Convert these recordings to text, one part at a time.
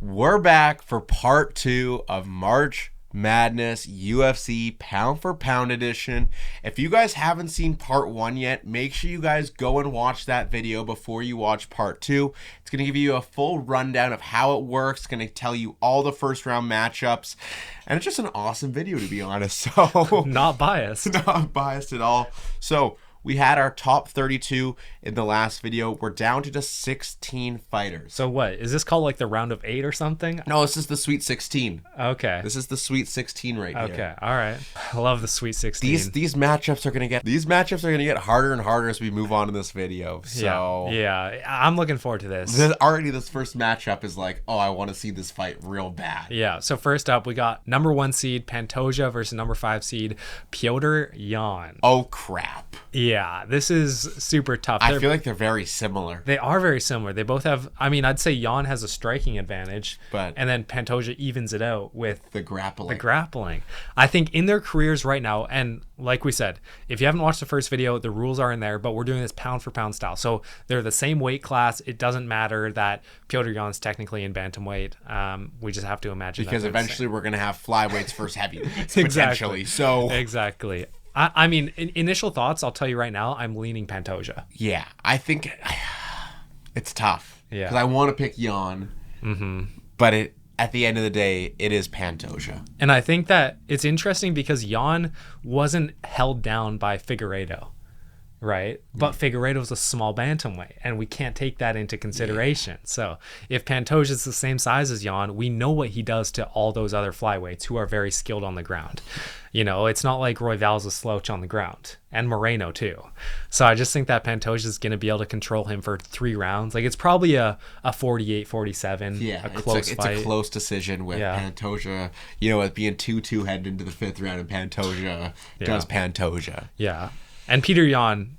We're back for part 2 of March Madness UFC Pound for Pound edition. If you guys haven't seen part 1 yet, make sure you guys go and watch that video before you watch part 2. It's going to give you a full rundown of how it works. It's going to tell you all the first round matchups. And it's just an awesome video, to be honest. So Not biased. Not biased at all. So we had our top 32 in the last video. We're down to just 16 fighters. So what? Is this called like the round of 8 or something? No, this is the Sweet 16. Okay. This is the Sweet 16 right here. Okay. All right. I love the Sweet 16. These matchups are gonna get harder and harder as we move on in this video. So yeah. I'm looking forward to this. Already this first matchup is like, oh, I want to see this fight real bad. Yeah. So first up, we got number 1 seed Pantoja versus number 5 seed Piotr Jan. Oh crap. Yeah, this is super tough. I feel like they're very similar. They are very similar. They both have, I mean, I'd say Jan has a striking advantage, and then Pantoja evens it out with the grappling. I think in their careers right now, and like we said, if you haven't watched the first video, the rules are in there, but we're doing this pound for pound style. So they're the same weight class. It doesn't matter that Piotr Jan's technically in bantamweight. We just have to imagine because eventually we're going to have flyweights versus heavyweights, exactly. Potentially. So exactly. I mean, initial thoughts, I'll tell you right now, I'm leaning Pantoja. Yeah, I think it's tough. Yeah. Because I want to pick Jan, but at the end of the day, it is Pantoja. And I think that it's interesting because Jan wasn't held down by Figueiredo, right? But Figueiredo's a small bantamweight, and we can't take that into consideration. Yeah. So if Pantoja's the same size as Jan, we know what he does to all those other flyweights who are very skilled on the ground. You know, it's not like Royval's a slouch on the ground, and Moreno too. So I just think that Pantoja's going to be able to control him for 3 rounds. Like, it's probably a 48-47, a close fight. It's a close decision with Pantoja, you know, it being 2-2 heading into the 5th round, and Pantoja does Pantoja. Yeah. And Peter Yan,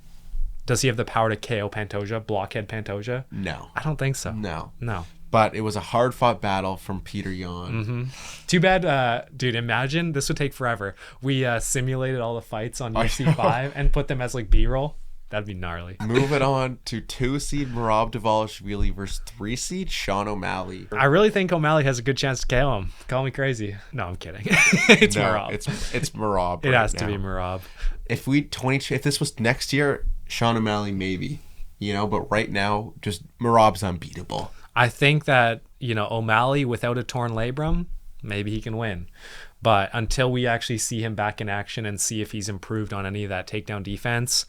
does he have the power to KO Pantoja, blockhead Pantoja? No. I don't think so. No. But it was a hard-fought battle from Peter Yan. Too bad, dude, imagine, this would take forever. We simulated all the fights on UFC 5 and put them as like B-roll. That'd be gnarly. Moving on to 2-seed Merab Dvalishvili versus 3-seed Sean O'Malley. I really think O'Malley has a good chance to KO him. Call me crazy. No, I'm kidding. It's Merab. It's Merab. It has to be Merab. If this was next year, Sean O'Malley maybe, you know, but right now, just Merab's unbeatable. I think that, you know, O'Malley without a torn labrum, maybe he can win. But until we actually see him back in action and see if he's improved on any of that takedown defense,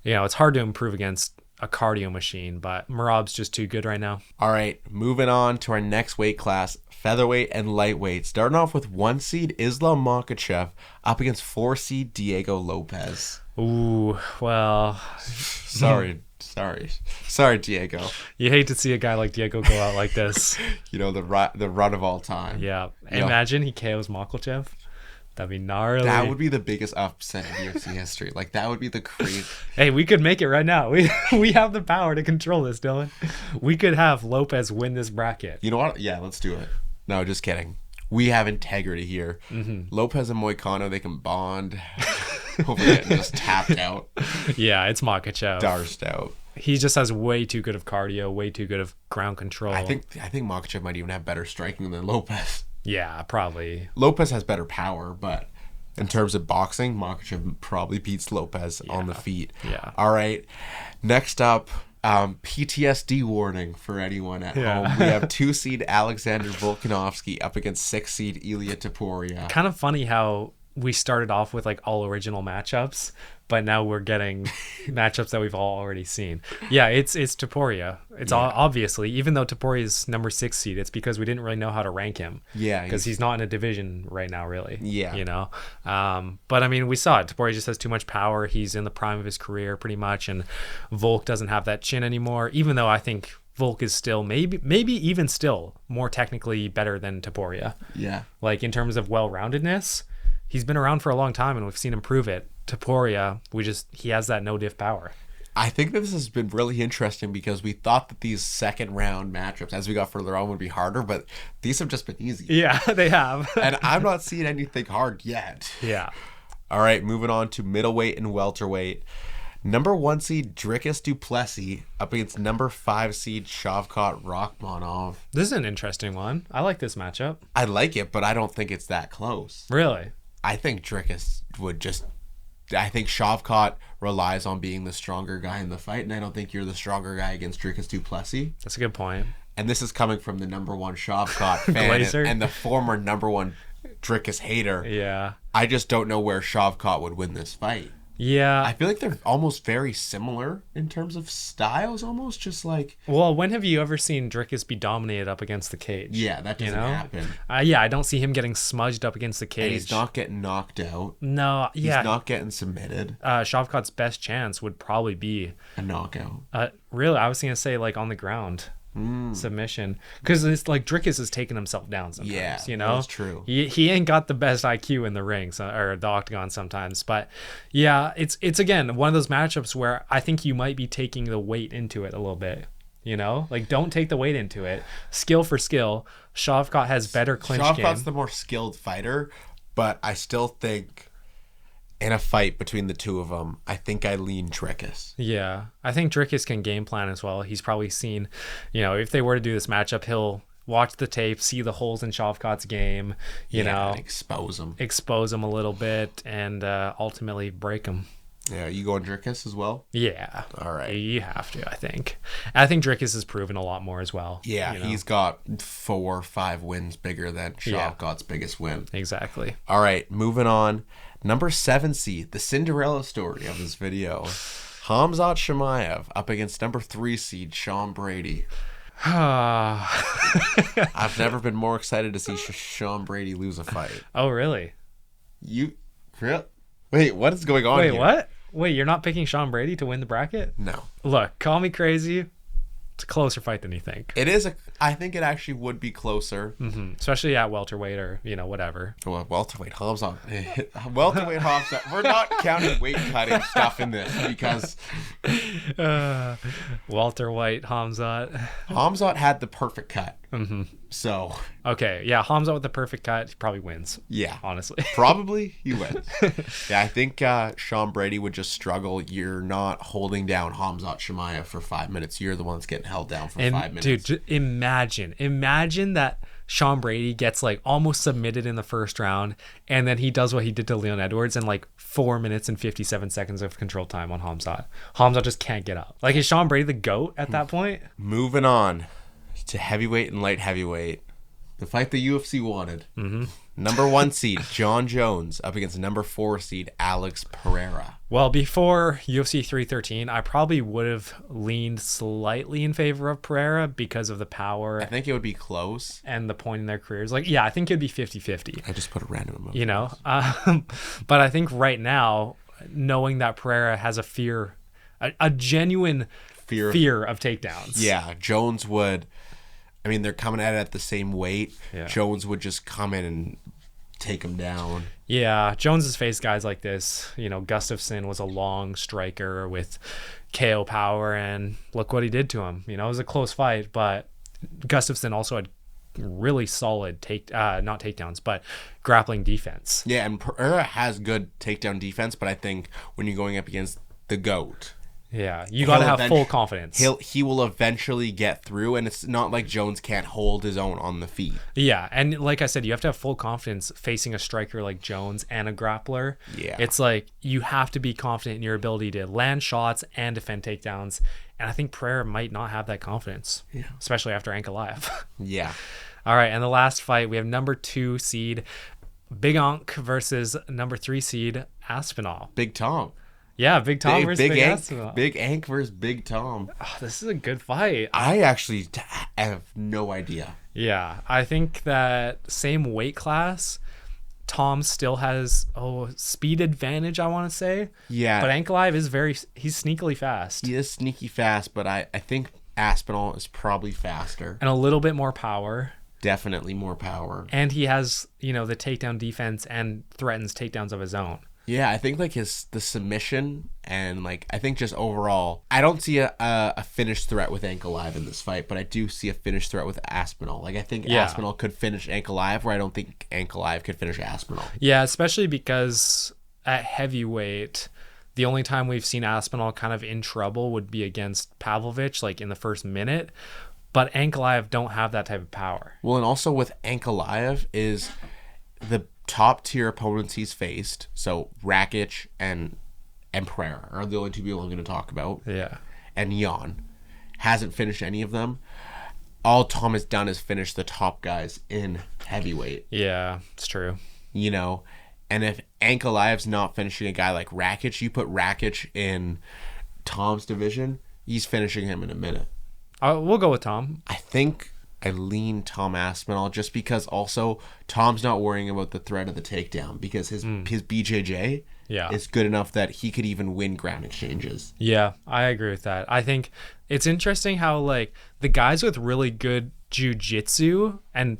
you know, it's hard to improve against a cardio machine, but Merab's just too good right now. All right, moving on to our next weight class, featherweight and lightweight. Starting off with 1-seed Islam Makhachev up against 4-seed Diego Lopez. Ooh, well... Sorry, Diego. You hate to see a guy like Diego go out like this. You know, the run of all time. Yeah. Imagine he KOs Makhachev. That'd be gnarly. That would be the biggest upset in UFC history. Like, that would be the crazy... Hey, we could make it right now. We have the power to control this, Dylan. We could have Lopez win this bracket. You know what? Yeah, let's do it. No, just kidding. We have integrity here. Lopez and Moicano, they can bond. Hopefully getting just tapped out. Yeah, it's Makhachev. Darsed out. He just has way too good of cardio, way too good of ground control. I think Makhachev might even have better striking than Lopez. Yeah, probably. Lopez has better power, but in terms of boxing, Makhachev probably beats Lopez on the feet. Yeah. All right. Next up, PTSD warning for anyone at home. We have 2-seed Alexander Volkanovski up against 6-seed Ilia Topuria. Kind of funny how we started off with like all original matchups, but now we're getting matchups that we've all already seen. Yeah, it's Topuria. It's obviously, even though Topuria is number 6 seed, it's because we didn't really know how to rank him. Yeah, because he's not in a division right now, really. Yeah, you know. But I mean, we saw it. Topuria just has too much power. He's in the prime of his career, pretty much, and Volk doesn't have that chin anymore. Even though I think Volk is still maybe even still more technically better than Topuria. Yeah, like in terms of well-roundedness. He's been around for a long time, and we've seen him prove it. Topuria, he has that no-diff power. I think that this has been really interesting because we thought that these second-round matchups, as we got further on, would be harder, but these have just been easy. Yeah, they have. And I'm not seeing anything hard yet. Yeah. All right, moving on to middleweight and welterweight. Number 1 seed Dricus du Plessis up against number 5 seed Shavkat Rakhmonov. This is an interesting one. I like this matchup. I like it, but I don't think it's that close. Really? I think Dricus would just... I think Shavkat relies on being the stronger guy in the fight, and I don't think you're the stronger guy against Dricus du Plessis. That's a good point. And this is coming from the number 1 Shavkat fan and the former number 1 Dricus hater. Yeah. I just don't know where Shavkat would win this fight. Yeah. I feel like they're almost very similar in terms of styles, almost just like... Well, when have you ever seen Dricus be dominated up agaast the cage? Yeah, that doesn't happen. Yeah, I don't see him getting smudged up against the cage. And he's not getting knocked out. No, yeah. He's not getting submitted. Shavkat's best chance would probably be... a knockout. Really, I was going to say like on the ground. Submission, because it's like Dricus is taking himself down sometimes. Yeah, you know, that's true. He ain't got the best IQ in the ring, or the octagon sometimes. But yeah, it's again one of those matchups where I think you might be taking the weight into it a little bit. You know, like don't take the weight into it. Skill for skill, Shavkat has better clinch game. Shavkat's the more skilled fighter, but I still think in a fight between the two of them, I think I lean Dricus. Yeah, I think Dricus can game plan as well. He's probably seen, you know, if they were to do this matchup, he'll watch the tape, see the holes in Shavkat's game, you know, expose him a little bit, and ultimately break him. Yeah, you going Dricus as well? Yeah. All right. You have to, I think. I think Dricus has proven a lot more as well. Yeah, you know? He's got 4 or 5 wins bigger than Shavkat's biggest win. Exactly. All right, moving on. Number 7 seed, the Cinderella story of this video. Khamzat Chimaev up against number 3 seed Sean Brady. I've never been more excited to see Sean Brady lose a fight. Oh, really? Wait, what is going on here? Wait, what? Wait, you're not picking Sean Brady to win the bracket? No. Look, call me crazy. It's a closer fight than you think. It is I think it actually would be closer. Mm-hmm. Especially at welterweight or, you know, whatever. Well, welterweight Khamzat. Welterweight Khamzat. We're not counting weight cutting stuff in this because... Walter White, Khamzat. Khamzat had the perfect cut. Mm-hmm. So... Okay, yeah, Khamzat with the perfect cut, he probably wins. Yeah. Honestly. Probably he wins. Yeah, I think Sean Brady would just struggle. You're not holding down Khamzat Chimaev for 5 minutes. You're the one that's getting held down for 5 minutes. Dude, imagine that Sean Brady gets like almost submitted in the first round, and then he does what he did to Leon Edwards in like 4 minutes and 57 seconds of control time on Khamzat. Khamzat just can't get up. Like, is Sean Brady the GOAT at that point? Moving on to heavyweight and light heavyweight. The fight the UFC wanted. Mm-hmm. Number 1 seed John Jones up against number 4 seed Alex Pereira. Well, before UFC 313, I probably would have leaned slightly in favor of Pereira because of the power. I think it would be close. And the point in their careers. Like, yeah, I think it'd be 50-50. I just put a random emoji. You know? But I think right now, knowing that Pereira has a genuine fear of takedowns. Yeah, Jones would... I mean, they're coming at it at the same weight. Yeah. Jones would just come in and take him down. Yeah, Jones has faced guys like this. You know, Gustafsson was a long striker with KO power, and look what he did to him. You know, it was a close fight, but Gustafsson also had really solid not takedowns, but grappling defense. Yeah, and Pereira has good takedown defense, but I think when you're going up against the GOAT... Yeah, you got to have full confidence. He will eventually get through, and it's not like Jones can't hold his own on the feet. Yeah, and like I said, you have to have full confidence facing a striker like Jones and a grappler. Yeah. It's like you have to be confident in your ability to land shots and defend takedowns, and I think Pereira might not have that confidence, especially after Ankalaev. Yeah. All right, and the last fight, we have number 2 seed Big Onk versus number 3 seed Aspinall. Big Tom. Yeah, Big Tom versus Big Aspinall. Big Ank versus Big Tom. Oh, this is a good fight. I actually have no idea. Yeah, I think that same weight class, Tom still has speed advantage, I want to say. Yeah. But Ankalaev he's sneakily fast. He is sneaky fast, but I think Aspinall is probably faster. And a little bit more power. Definitely more power. And he has, you know, the takedown defense and threatens takedowns of his own. Yeah, I think like the submission and like I think just overall, I don't see a finished threat with Ankalaev in this fight, but I do see a finished threat with Aspinall. Like I think Aspinall could finish Ankalaev, where I don't think Ankalaev could finish Aspinall. Yeah, especially because at heavyweight, The only time we've seen Aspinall kind of in trouble would be against Pavlovich, like in the first minute. But Ankalaev don't have that type of power. Well, and also with Ankalaev is the top tier opponents he's faced. So Rakic and Pereira are the only two people I'm going to talk about. Yeah. And Jan hasn't finished any of them. All Tom has done is finish the top guys in heavyweight. Yeah, it's true. You know, and if Ankalaev's not finishing a guy like Rakic, you put Rakic in Tom's division, he's finishing him in a minute. We'll go with Tom. I think I lean Tom Aspinall just because also Tom's not worrying about the threat of the takedown because his BJJ is good enough that he could even win ground exchanges. Yeah, I agree with that. I think it's interesting how like the guys with really good jiu-jitsu and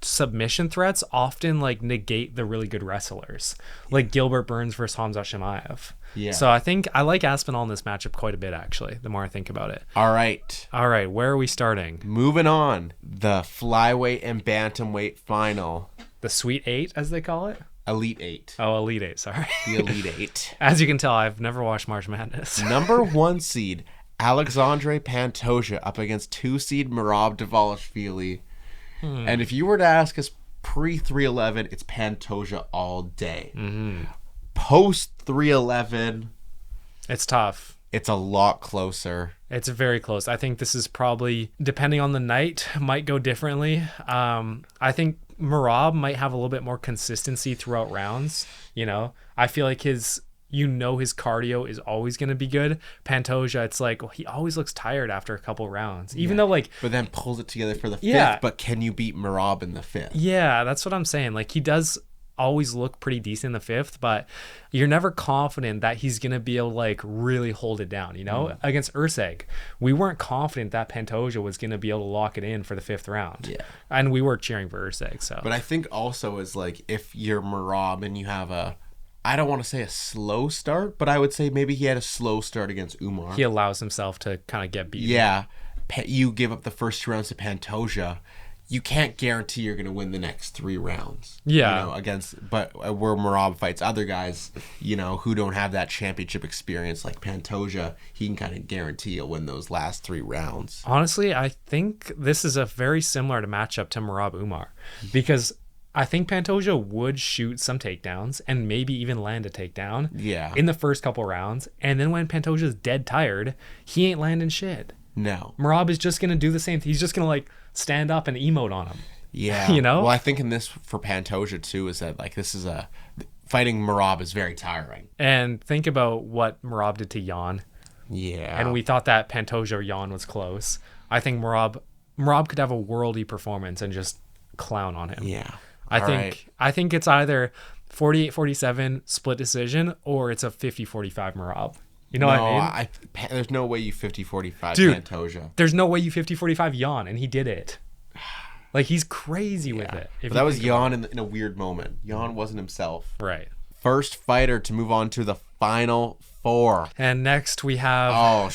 submission threats often like negate the really good wrestlers, like Gilbert Burns versus Hamza Chimaev. Yeah. So I think I like Aspinall in this matchup quite a bit, actually, the more I think about it. All right. Where are we starting? Moving on. The flyweight and bantamweight final. The Sweet Eight, as they call it? Elite Eight. Oh, Elite Eight, sorry. The Elite Eight. As you can tell, I've never watched March Madness. Number 1 seed, Alexandre Pantoja up against 2 seed Merab Dvalishvili. And if you were to ask us pre-311, it's Pantoja all day. Post-311, it's tough. It's a lot closer. It's very close. I think this is probably, depending on the night, might go differently. I think Merab might have a little bit more consistency throughout rounds. You know, I feel like his cardio is always going to be good. Pantoja, it's like, well, he always looks tired after a couple rounds, even though like, but then pulls it together for the fifth. But can you beat Merab in the fifth? Yeah, that's what I'm saying. Like he does always look pretty decent in the fifth, but you're never confident that he's going to be able to like really hold it down. You know, against Urseg, we weren't confident that Pantoja was going to be able to lock it in for the 5th round. Yeah. And we were cheering for Urseg. So, but I think also is like, if you're Merab and you have I don't want to say a slow start, but I would say maybe he had a slow start against Umar. He allows himself to kind of get beaten. Yeah. You give up the first 2 rounds to Pantoja. You can't guarantee you're going to win the next 3 rounds. Yeah. You know, but where Merab fights other guys, you know, who don't have that championship experience like Pantoja, he can kind of guarantee he'll win those last 3 rounds. Honestly, I think this is a very similar to matchup to Merab Umar because I think Pantoja would shoot some takedowns and maybe even land a takedown in the first couple rounds. And then when Pantoja's dead tired, he ain't landing shit. No. Merab is just going to do the same thing. He's just going to like stand up and emote on him. Yeah. You know? Well, I think in this for Pantoja too is that like fighting Merab is very tiring. And think about what Merab did to Jan. Yeah. And we thought that Pantoja Jan was close. I think Merab could have a worldy performance and just clown on him. Yeah. I think it's either 48-47 split decision or it's a 50-45 Merab. You know what I mean? There's no way you 50-45 Pantoja. There's no way you 50-45 Jan, and he did it. Like, he's crazy with it. But that was Jan in a weird moment. Jan wasn't himself. Right. First fighter to move on to the final 4. And next we have...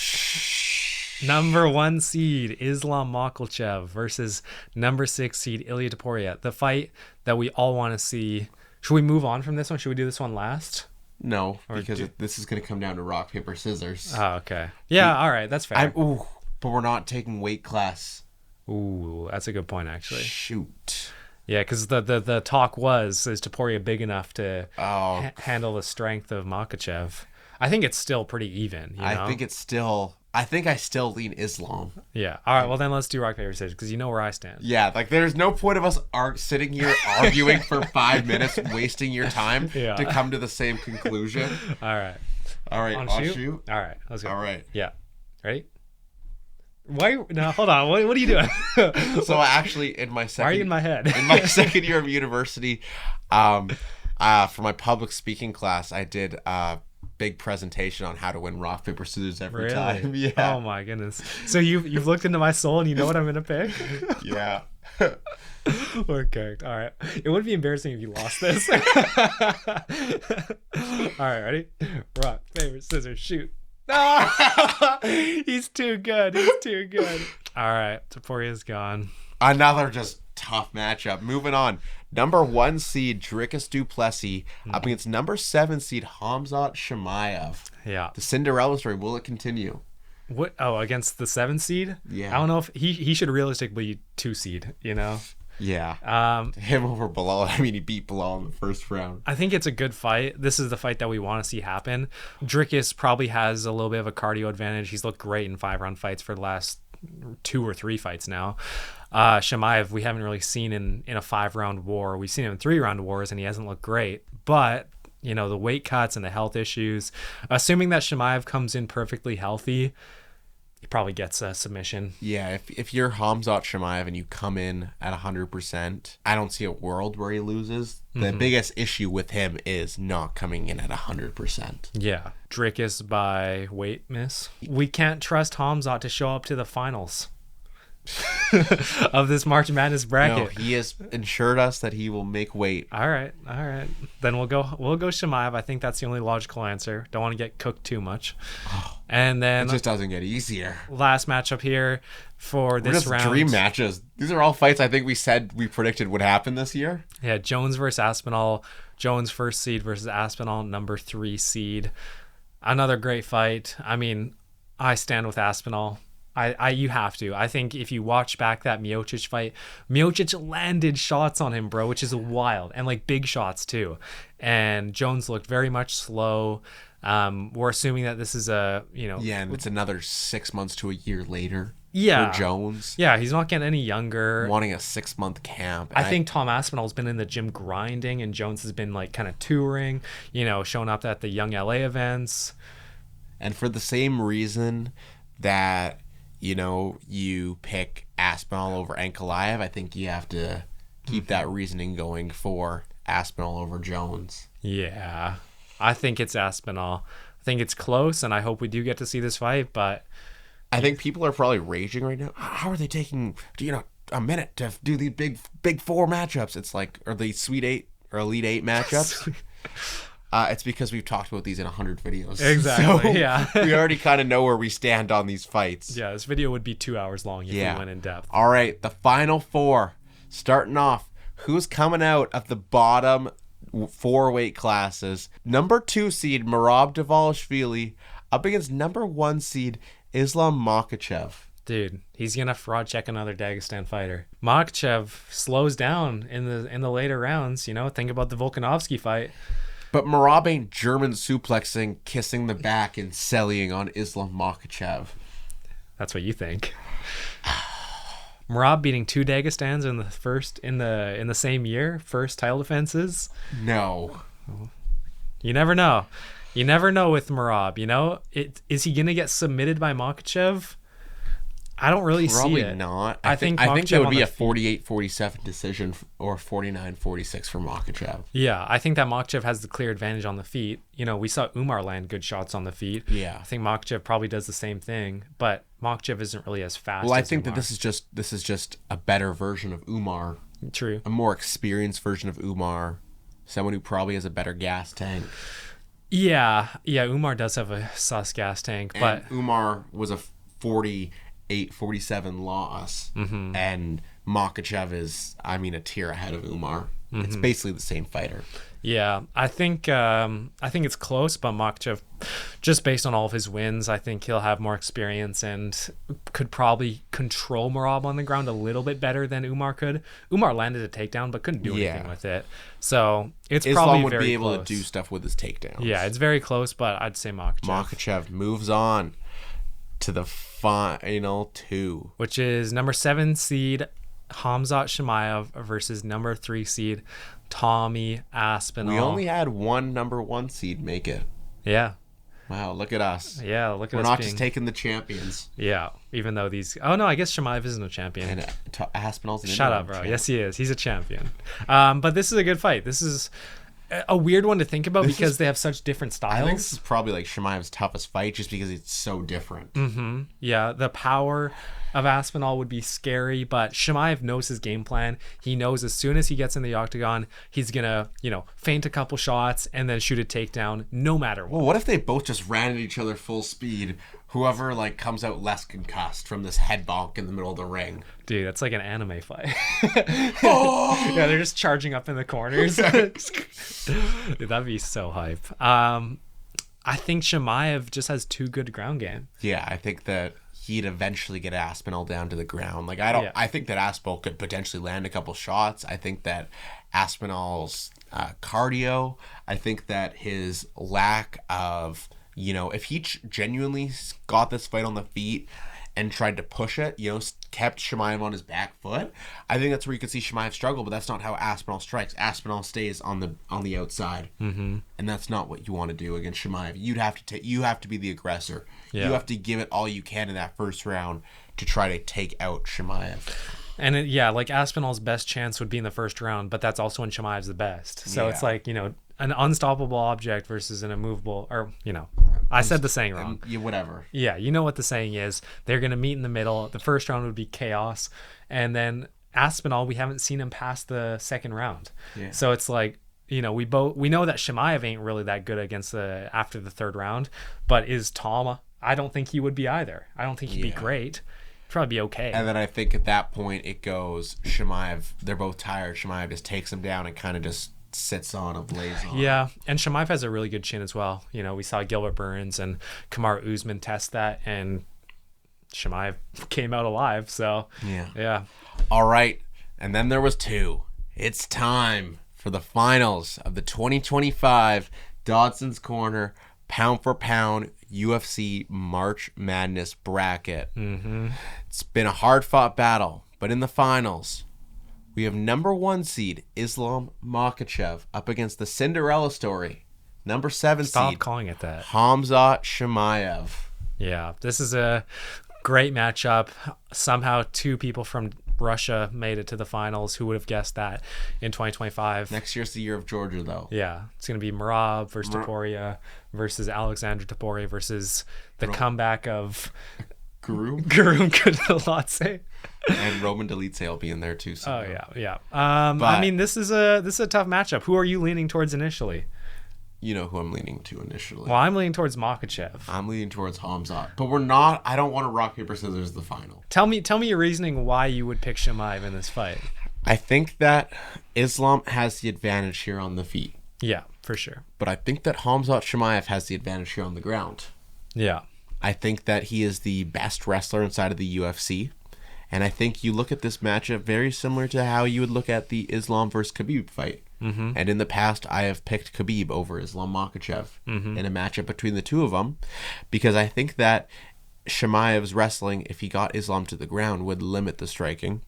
number 1 seed Islam Makhachev versus number 6 seed Ilia Topuria. The fight that we all want to see. Should we move on from this one? Should we do this one last? No, because this is going to come down to rock, paper, scissors. Oh, okay. Yeah, all right. That's fair. But we're not taking weight class. Ooh, that's a good point, actually. Shoot. Yeah, because the talk is Topuria big enough to handle the strength of Makhachev? I think it's still pretty even. You know? I think I still lean Islam. Yeah. All right. Well, then let's do rock, paper, scissors because you know where I stand. Yeah. Like, there's no point of us sitting here arguing for 5 minutes, wasting your time to come to the same conclusion. All right. I'll shoot. All right. Let's go. All right. Yeah. Ready? Why? No, hold on. What are you doing? So actually, in my second... Why are you in my head? In my second year of university, for my public speaking class, I did... big presentation on how to win rock, paper, scissors every time. Yeah. Oh my goodness. So you've looked into my soul and you know what I'm gonna pick? Yeah. Okay. All right. It would be embarrassing if you lost this. All right, ready? Rock, paper, scissors, shoot. He's too good. All right. Topuria's gone. Another just tough matchup. Moving on. Number 1 seed Dricus du Plessis up against number 7 seed Khamzat Chimaev. Yeah. The Cinderella story, will it continue? What? Oh, against the 7 seed? Yeah. I don't know if he should realistically 2 seed, you know? Yeah. Him over Bilal. I mean, he beat Bilal in the first round. I think it's a good fight. This is the fight that we want to see happen. Dricus probably has a little bit of a cardio advantage. He's looked great in 5-round fights for the last 2 or 3 fights now. Chimaev, we haven't really seen in a 5-round war. We've seen him in 3-round wars, and he hasn't looked great. But, you know, the weight cuts and the health issues, assuming that Chimaev comes in perfectly healthy, he probably gets a submission. Yeah, if you're Khamzat Chimaev and you come in at 100%, I don't see a world where he loses. The biggest issue with him is not coming in at 100%. Yeah. Dricus by weight miss. We can't trust Khamzat to show up to the finals of this March Madness bracket. No, he has assured us that he will make weight. All right. Then we'll go Chimaev. I think that's the only logical answer. Don't want to get cooked too much. And then It just doesn't get easier. last matchup here for this round. Dream matches. These are all fights I think we predicted would happen this year. Yeah, Jones versus Aspinall. Jones first seed versus Aspinall number 3 seed. Another great fight. I mean, I stand with Aspinall. You have to. I think if you watch back that Miocic fight, Miocic landed shots on him, bro, which is wild, and like big shots too. And Jones looked very much slow. We're assuming that this is and it's another 6 months to a year later. Yeah, for Jones. Yeah, he's not getting any younger. Wanting a 6-month camp. I think Tom Aspinall's been in the gym grinding, and Jones has been like kind of touring, showing up at the Young LA events. And for the same reason that you pick Aspinall over Ankalaev, I think you have to keep that reasoning going for Aspinall over Jones. Yeah, I think it's Aspinall. I think it's close, and I hope we do get to see this fight, but I think people are probably raging right now. How are they taking, a minute to do the big 4 matchups? It's like, or the Sweet 8 or Elite 8 matchups. It's because we've talked about these in 100 videos. Exactly, so yeah. We already kind of know where we stand on these fights. Yeah, this video would be 2 hours long if we went in depth. All right, the final 4. Starting off, who's coming out of the bottom 4 weight classes? Number 2 seed, Merab Dvalishvili, up against number 1 seed, Islam Makhachev. Dude, he's gonna fraud check another Dagestan fighter. Makhachev slows down in the later rounds. Think about the Volkanovski fight. But Merab ain't German suplexing, kissing the back, and selling on Islam Makhachev. That's what you think. Merab beating 2 Dagestans in the same year, first title defenses. No. You never know. You never know with Merab. Is he gonna get submitted by Makhachev? I don't really see it. Probably not. I think there would be a 48-47 decision or 49-46 for Makhachev. Yeah, I think that Makhachev has the clear advantage on the feet. We saw Umar land good shots on the feet. Yeah. I think Makhachev probably does the same thing, but Makhachev isn't really as fast. Well, I as think Umar. that this is just a better version of Umar. True. A more experienced version of Umar. Someone who probably has a better gas tank. Yeah, Umar does have a sus gas tank, but Umar was a 48-47 loss, and Makhachev is, a tier ahead of Umar. It's basically the same fighter. Yeah, I think it's close, but Makhachev, just based on all of his wins, I think he'll have more experience and could probably control Merab on the ground a little bit better than Umar could. Umar landed a takedown, but couldn't do anything with it. So it's Islam probably would very be able close. to do stuff with his takedowns. Yeah, it's very close, but I'd say Makhachev. Makhachev moves on to the final 2, which is number 7 seed Khamzat Chimaev versus number 3 seed Tommy Aspinall. We only had one number 1 seed make it. Yeah. Wow, look at us. Yeah, look at We're us. not just taking the champions. Yeah, even though these. Oh no, I guess Chimaev isn't a champion. And Aspinall's an Shut up, bro. Yes, he is. He's a champion. But this is a good fight. This is a weird one to think about because they have such different styles. I think this is probably like Chimaev's toughest fight just because it's so different. Mm-hmm. Yeah, the power of Aspinall would be scary, but Chimaev knows his game plan. He knows as soon as he gets in the octagon, he's gonna, feint a couple shots and then shoot a takedown no matter what. Well, what if they both just ran at each other full speed Whoever like comes out less concussed from this head bonk in the middle of the ring. Dude, that's like an anime fight. Yeah, they're just charging up in the corners. Dude, that'd be so hype. I think Chimaev just has too good ground game. Yeah, I think that he'd eventually get Aspinall down to the ground. Like I think that Aspinall could potentially land a couple shots. I think that Aspinall's cardio, I think that his lack of, if he genuinely got this fight on the feet and tried to push it, kept Chimaev on his back foot, I think that's where you could see Chimaev struggle, but that's not how Aspinall strikes. Aspinall stays on the outside, and that's not what you want to do against Chimaev. You have to be the aggressor. Yeah. You have to give it all you can in that first round to try to take out Chimaev. And like Aspinall's best chance would be in the first round, but that's also when Chimaev's the best. So it's like, an unstoppable object versus an immovable, or, I said the saying wrong. Yeah, whatever. Yeah, you know what the saying is. They're going to meet in the middle. The first round would be chaos. And then Aspinall, we haven't seen him past the second round. Yeah. So it's like, we know that Chimaev ain't really that good against after the third round, but is Tom? I don't think he would be either. I don't think he'd be great. Probably be okay. And then I think at that point it goes Chimaev, they're both tired. Chimaev just takes him down and kind of just sits on him, lays on. Yeah, and Chimaev has a really good chin as well. We saw Gilbert Burns and Kamaru Usman test that, and Chimaev came out alive. So yeah. All right, and then there was two. It's time for the finals of the 2025 Dodson's Corner pound for pound UFC March Madness bracket. It's been a hard-fought battle, but in the finals, we have number 1 seed Islam Makhachev up against the Cinderella story, number 7 Stop seed calling it that. Khamzat Chimaev. Yeah, this is a great matchup. Somehow 2 people from Russia made it to the finals. Who would have guessed that in 2025? Next year's the year of Georgia, though. Yeah, it's going to be Merab versus Topuria versus Alexander Topuria versus the comeback of Garoum Kudalase. And Roman Dolidze will be in there too. Oh yeah. I mean, this is a tough matchup. Who are you leaning towards initially? You know who I'm leaning to initially. Well, I'm leaning towards Makhachev. I'm leaning towards Khamzat, but we're not. I don't want to rock paper scissors the final. Tell me your reasoning why you would pick Chimaev in this fight. I think that Islam has the advantage here on the feet. Yeah, for sure. But I think that Khamzat Chimaev has the advantage here on the ground. Yeah. I think that he is the best wrestler inside of the UFC. And I think you look at this matchup very similar to how you would look at the Islam versus Khabib fight. And in the past, I have picked Khabib over Islam Makhachev in a matchup between the two of them, because I think that Chimaev's wrestling, if he got Islam to the ground, would limit the striking.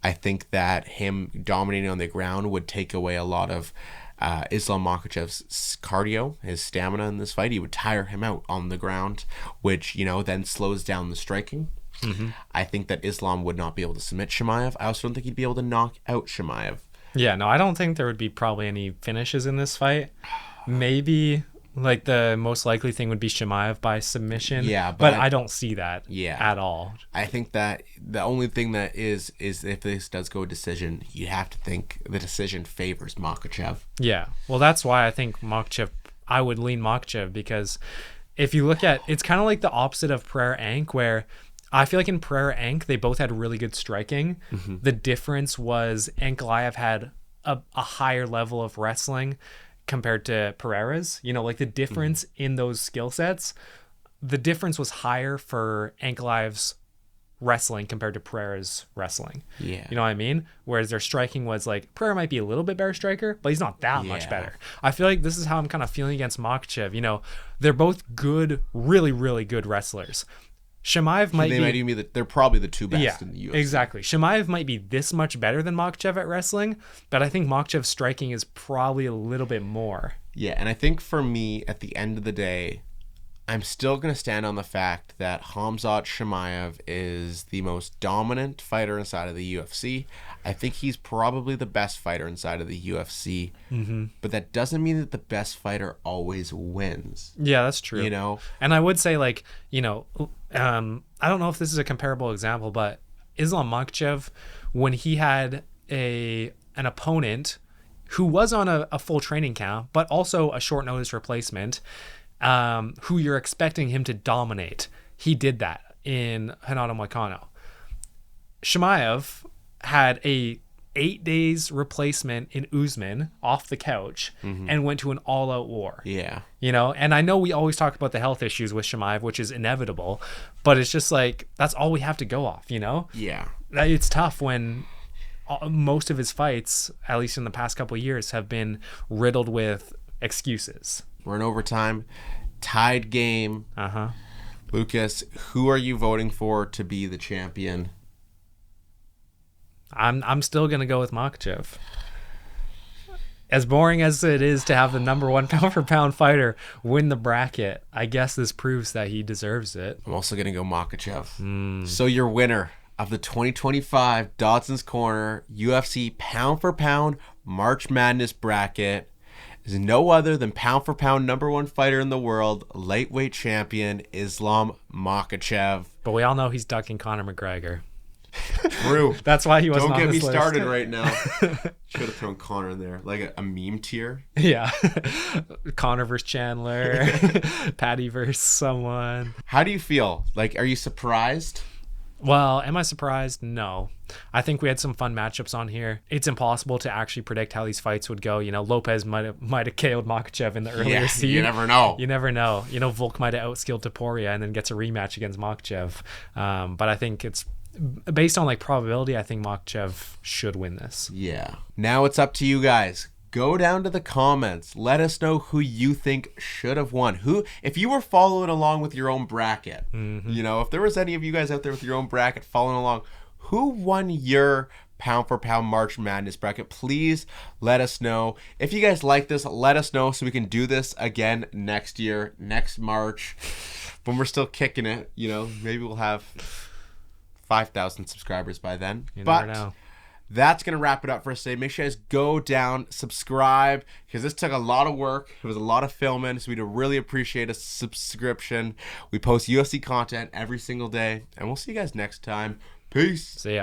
I think that him dominating on the ground would take away a lot of Islam Makhachev's cardio, his stamina in this fight. He would tire him out on the ground, which, then slows down the striking. I think that Islam would not be able to submit Chimaev. I also don't think he'd be able to knock out Chimaev. Yeah, no, I don't think there would be probably any finishes in this fight. Maybe like the most likely thing would be Chimaev by submission. Yeah, but I don't see that at all. I think that the only thing that is if this does go decision, you have to think the decision favors Makhachev. Yeah, well, that's why I think I would lean Makhachev, because if you look at, it's kind of like the opposite of Pereira Ank, where I feel like in Pereira Ank, they both had really good striking. The difference was Ankalaev had a higher level of wrestling compared to Pereira's. Like the difference in those skill sets, the difference was higher for Ankalaev's wrestling compared to Pereira's wrestling. Yeah. You know what I mean? Whereas their striking was like, Pereira might be a little bit better striker, but he's not that much better. I feel like this is how I'm kind of feeling against Makhachev. They're both good, really, really good wrestlers. Chimaev might be... they're probably the two best in the UFC. Exactly. Chimaev might be this much better than Makhachev at wrestling, but I think Makhachev's striking is probably a little bit more. Yeah, and I think for me, at the end of the day, I'm still going to stand on the fact that Khamzat Chimaev is the most dominant fighter inside of the UFC. I think he's probably the best fighter inside of the UFC. But that doesn't mean that the best fighter always wins. Yeah, that's true. And I would say, I don't know if this is a comparable example, but Islam Makhachev, when he had an opponent who was on a full training camp, but also a short notice replacement, who you're expecting him to dominate. He did that in Renato Moicano. Chimaev had a 8 days replacement in Usman off the couch and went to an all-out war. Yeah. You know, and I know we always talk about the health issues with Chimaev, which is inevitable, but it's just like, that's all we have to go off, you know? Yeah. It's tough when most of his fights, at least in the past couple of years, have been riddled with excuses. We're in overtime. Tied game. Lucas, who are you voting for to be the champion? I'm still gonna go with Makhachev. As boring as it is to have the number one pound for pound fighter win the bracket, I guess this proves that he deserves it. I'm also gonna go Makhachev. So your winner of the 2025 Dodson's Corner UFC pound for pound March Madness bracket is no other than pound for pound number one fighter in the world, lightweight champion Islam Makhachev. But we all know he's ducking Conor McGregor. True. That's why he wasn't Don't on get me this list. started right now. Should have thrown Conor in there, like a meme tier. Yeah. Conor versus Chandler. Patty versus someone. How do you feel? Like, are you surprised? Well, am I surprised? No. I think we had some fun matchups on here. It's impossible to actually predict how these fights would go. You know, Lopez might have KO'd Makhachev in the earlier seed. You never know. You never know. You know, Volk might have outskilled Topuria and then gets a rematch against Makhachev. But I think it's based on like probability. I think Makhachev should win this. Yeah. Now it's up to you guys. Go down to the comments. Let us know who you think should have won. Who, if you were following along with your own bracket, you know, if there was any of you guys out there with your own bracket following along, who won your pound for pound March Madness bracket? Please let us know. If you guys like this, let us know so we can do this again next year, next March, when we're still kicking it. You know, maybe we'll have 5,000 subscribers by then. You never know. That's going to wrap it up for us today. Make sure you guys go down, subscribe, because this took a lot of work. It was a lot of filming, so we'd really appreciate a subscription. We post UFC content every single day, and we'll see you guys next time. Peace. See ya.